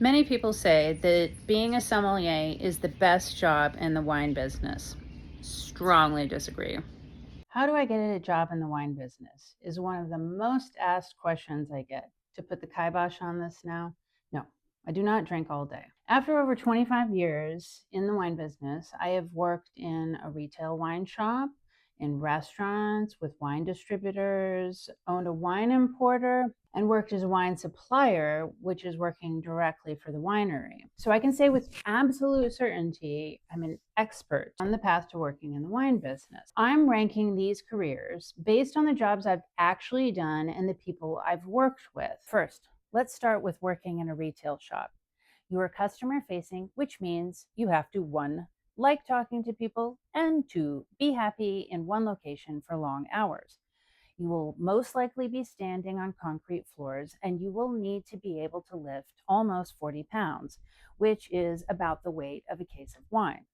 Many people say that being a sommelier is the best job in the wine business. Strongly disagree. How do I get a job in the wine business? Is one of the most asked questions I get. To put the kibosh on this now, no, I do not drink all day. After over 25 years in the wine business, I have worked in a retail wine shop, in restaurants with wine distributors, owned a wine importer, and worked as a wine supplier, which is working directly for the winery. So I can say with absolute certainty, I'm an expert on the path to working in the wine business. I'm ranking these careers based on the jobs I've actually done and the people I've worked with. First, let's start with working in a retail shop. You are customer facing, which means you have to one, like talking to people, and two, be happy in one location for long hours. You will most likely be standing on concrete floors and you will need to be able to lift almost 40 pounds, which is about the weight of a case of wine.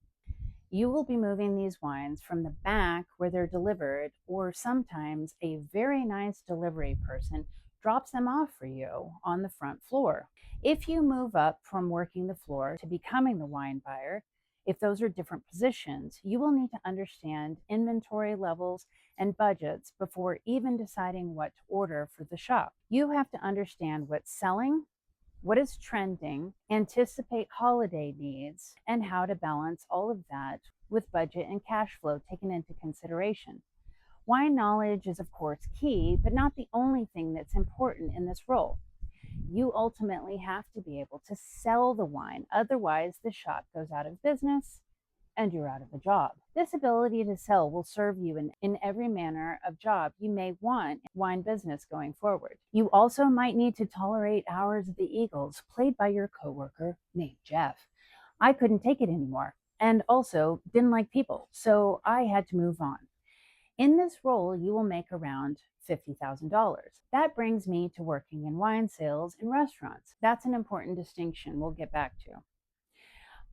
You will be moving these wines from the back where they're delivered, or sometimes a very nice delivery person drops them off for you on the front floor. If you move up from working the floor to becoming the wine buyer, if those are different positions, you will need to understand inventory levels and budgets before even deciding what to order for the shop. You have to understand what's selling, what is trending, anticipate holiday needs, and how to balance all of that with budget and cash flow taken into consideration. Wine knowledge is, of course, key, but not the only thing that's important in this role. You ultimately have to be able to sell the wine, otherwise, the shop goes out of business and you're out of a job. This ability to sell will serve you in every manner of job you may want in wine business going forward. You also might need to tolerate hours of the Eagles played by your coworker named Jeff. I couldn't take it anymore and also didn't like people, so I had to move on. In this role, you will make around $50,000. That brings me to working in wine sales in restaurants. That's an important distinction we'll get back to.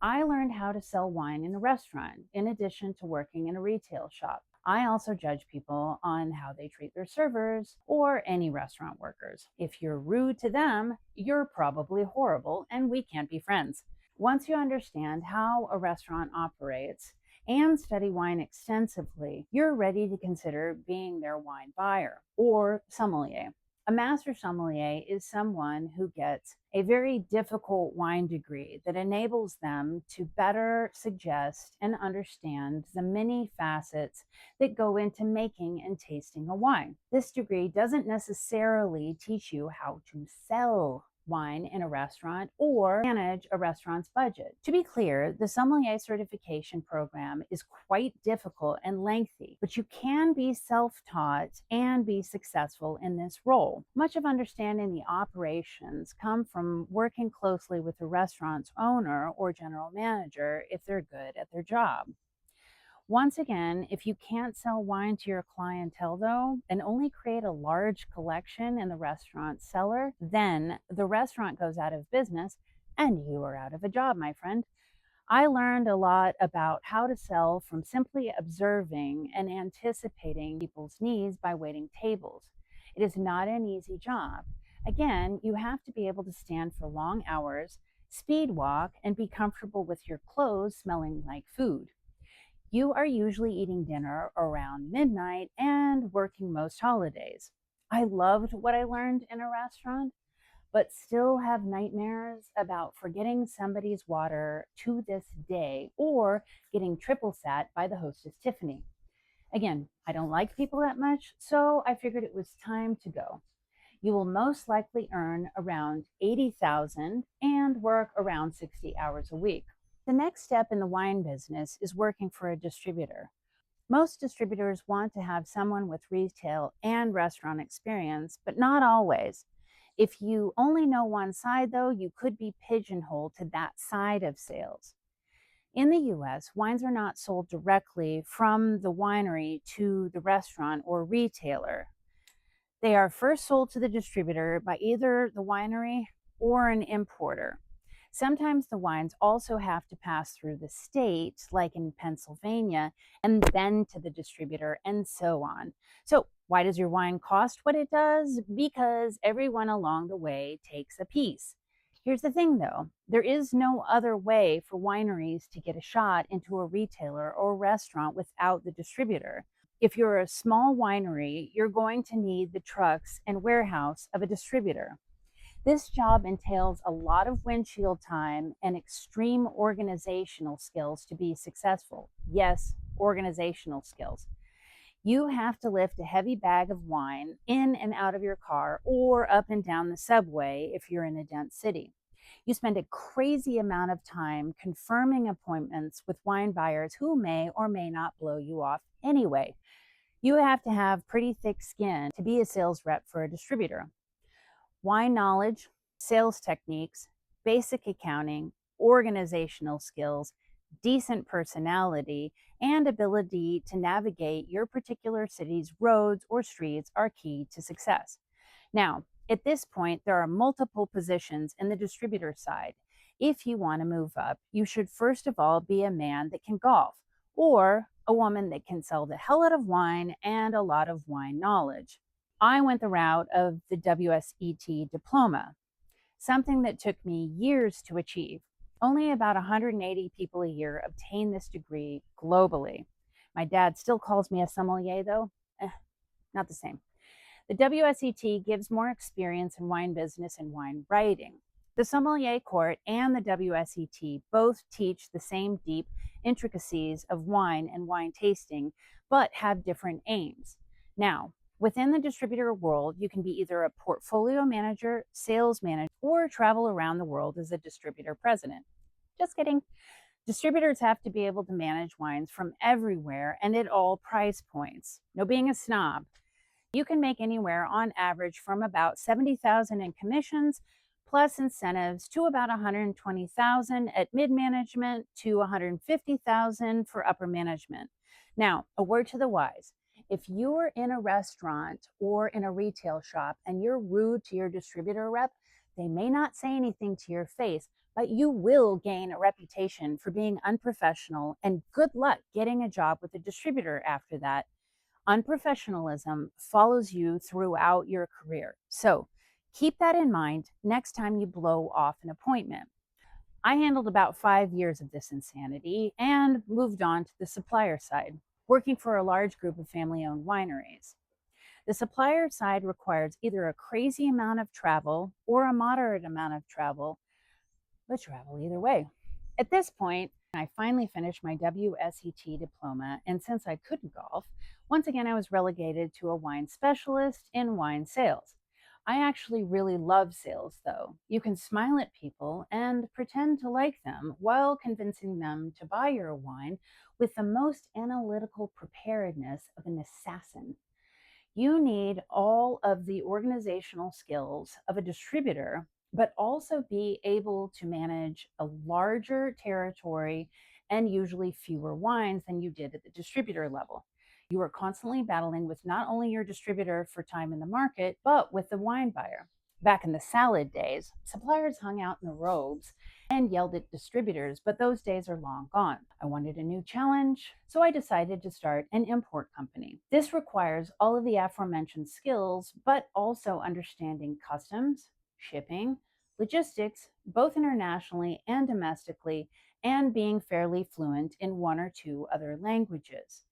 I learned how to sell wine in a restaurant in addition to working in a retail shop. I also judge people on how they treat their servers or any restaurant workers. If you're rude to them, you're probably horrible and we can't be friends. Once you understand how a restaurant operates and study wine extensively, you're ready to consider being their wine buyer or sommelier. A master sommelier is someone who gets a very difficult wine degree that enables them to better suggest and understand the many facets that go into making and tasting a wine. This degree doesn't necessarily teach you how to sell wine in a restaurant or manage a restaurant's budget. To be clear, the sommelier certification program is quite difficult and lengthy, but you can be self-taught and be successful in this role. Much of understanding the operations come from working closely with the restaurant's owner or general manager if they're good at their job. Once again, if you can't sell wine to your clientele, though, and only create a large collection in the restaurant cellar, then the restaurant goes out of business and you are out of a job, my friend. I learned a lot about how to sell from simply observing and anticipating people's needs by waiting tables. It is not an easy job. Again, you have to be able to stand for long hours, speed walk, and be comfortable with your clothes smelling like food. You are usually eating dinner around midnight and working most holidays. I loved what I learned in a restaurant, but still have nightmares about forgetting somebody's water to this day or getting triple sat by the hostess Tiffany. Again, I don't like people that much, so I figured it was time to go. You will most likely earn around 80,000 and work around 60 hours a week. The next step in the wine business is working for a distributor. Most distributors want to have someone with retail and restaurant experience, but not always. If you only know one side, though, you could be pigeonholed to that side of sales. In the US, wines are not sold directly from the winery to the restaurant or retailer. They are first sold to the distributor by either the winery or an importer. Sometimes the wines also have to pass through the state, like in Pennsylvania, and then to the distributor, and so on. So, why does your wine cost what it does? Because everyone along the way takes a piece. Here's the thing though, there is no other way for wineries to get a shot into a retailer or restaurant without the distributor. If you're a small winery, you're going to need the trucks and warehouse of a distributor. This job entails a lot of windshield time and extreme organizational skills to be successful. Yes, organizational skills. You have to lift a heavy bag of wine in and out of your car or up and down the subway if you're in a dense city. You spend a crazy amount of time confirming appointments with wine buyers who may or may not blow you off anyway. You have to have pretty thick skin to be a sales rep for a distributor. Wine knowledge, sales techniques, basic accounting, organizational skills, decent personality, and ability to navigate your particular city's roads or streets are key to success. Now, at this point, there are multiple positions in the distributor side. If you want to move up, you should first of all be a man that can golf or a woman that can sell the hell out of wine and a lot of wine knowledge. I went the route of the WSET diploma, something that took me years to achieve. Only about 180 people a year obtain this degree globally. My dad still calls me a sommelier, though. Not the same. The WSET gives more experience in wine business and wine writing. The Sommelier Court and the WSET both teach the same deep intricacies of wine and wine tasting, but have different aims. Now, within the distributor world, you can be either a portfolio manager, sales manager, or travel around the world as a distributor president. Just kidding. Distributors have to be able to manage wines from everywhere and at all price points. No being a snob. You can make anywhere on average from about 70,000 in commissions plus incentives to about 120,000 at mid management to 150,000 for upper management. Now, a word to the wise. If you're in a restaurant or in a retail shop and you're rude to your distributor rep, they may not say anything to your face, but you will gain a reputation for being unprofessional, and good luck getting a job with a distributor after that. Unprofessionalism follows you throughout your career. So keep that in mind next time you blow off an appointment. I handled about 5 years of this insanity and moved on to the supplier side, working for a large group of family owned wineries. The supplier side requires either a crazy amount of travel or a moderate amount of travel, but travel either way. At this point, I finally finished my WSET diploma, and since I couldn't golf, once again I was relegated to a wine specialist in wine sales. I actually really love sales, though. You can smile at people and pretend to like them while convincing them to buy your wine with the most analytical preparedness of an assassin. You need all of the organizational skills of a distributor, but also be able to manage a larger territory and usually fewer wines than you did at the distributor level. You are constantly battling with not only your distributor for time in the market, but with the wine buyer. Back in the salad days, suppliers hung out in the robes and yelled at distributors, but those days are long gone. I wanted a new challenge, so I decided to start an import company. This requires all of the aforementioned skills, but also understanding customs, shipping, logistics, both internationally and domestically, and being fairly fluent in one or two other languages,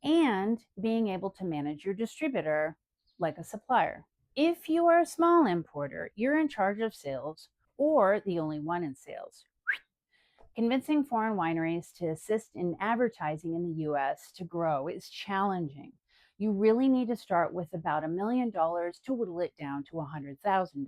and being able to manage your distributor like a supplier. If you are a small importer, you're in charge of sales or the only one in sales. Convincing foreign wineries to assist in advertising in the US to grow is challenging. You really need to start with about $1 million to whittle it down to $100,000.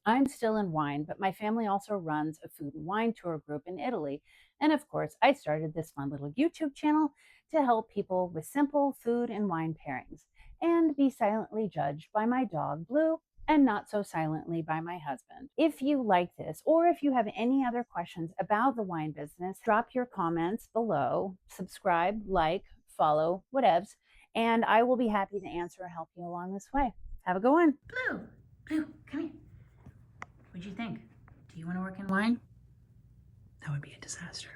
I'm still in wine, but my family also runs a food and wine tour group in Italy. And of course, I started this fun little YouTube channel to help people with simple food and wine pairings and be silently judged by my dog, Blue, and not so silently by my husband. If you like this, or if you have any other questions about the wine business, drop your comments below, subscribe, like, follow, whatevs, and I will be happy to answer or help you along this way. Have a good one. Blue, Blue, come here. What'd you think? Do you want to work in wine? That would be a disaster.